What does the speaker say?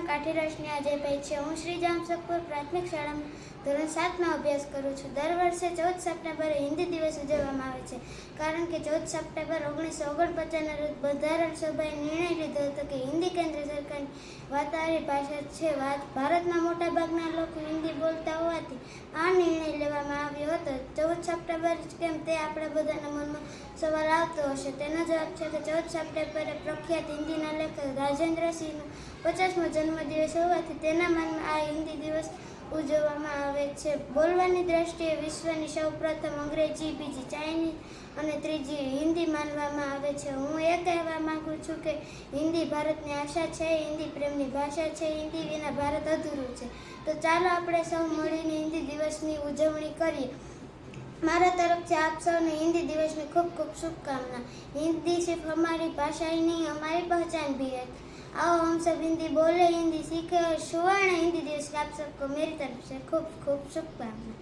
કાઠીરાજની અજયભાઈ છે। હું શ્રી જામસકપુર પ્રાથમિક શાળામાં ધોરણ 7માં અભ્યાસ કરું છું। દર વર્ષે 14 સપ્ટેમ્બરે હિન્દી દિવસ ઉજવવામાં આવે છે, કારણ કે 14 સપ્ટેમ્બર 1949ના રોજ બંધારણ સભાએ નિર્ણય લીધો હતો કે હિન્દી કેન્દ્ર સરકારની વાતાવારી ભાષા છે। ભારતના મોટાભાગના લોકો હિન્દી બોલતા હોવાથી આ નિર્ણય લેવામાં આવ્યો હતો। 14 સપ્ટેમ્બર કેમ તે આપણા બધાના મનમાં સવાલ આવતો હશે। તેનો જવાબ છે કે 14 સપ્ટેમ્બરે પ્રખ્યાત હિન્દીના લેખક રાજેન્દ્ર સિંહનો 50મો જન્મદિવસ હોવાથી તેના માનમાં આ હિન્દી દિવસ ઉજવવામાં આવે છે। બોલવાની દ્રષ્ટિએ વિશ્વની સૌપ્રથમ અંગ્રેજી, બીજી ચાઇનીઝ અને ત્રીજી હિન્દી માનવામાં આવે છે। હું એ કહેવા માંગુ છું કે હિન્દી ભારતની આશા છે, હિન્દી પ્રેમની ભાષા છે, હિન્દી વિના ભારત અધૂરું છે। તો ચાલો આપણે સૌ મળીને હિન્દી દિવસની ઉજવણી કરીએ। મારા તરફથી આપ સૌને हिंदी दिवस में खूब खूब शुभकामना। हिंदी सिर्फ हमारी भाषा ही नहीं, हमारी पहचान भी है। आओ हम सब हिंदी बोले, हिंदी सीखे और स्वर्ण हिंदी दिवस का आप सबको मेरी तरफ से खूब खूब शुभकामना।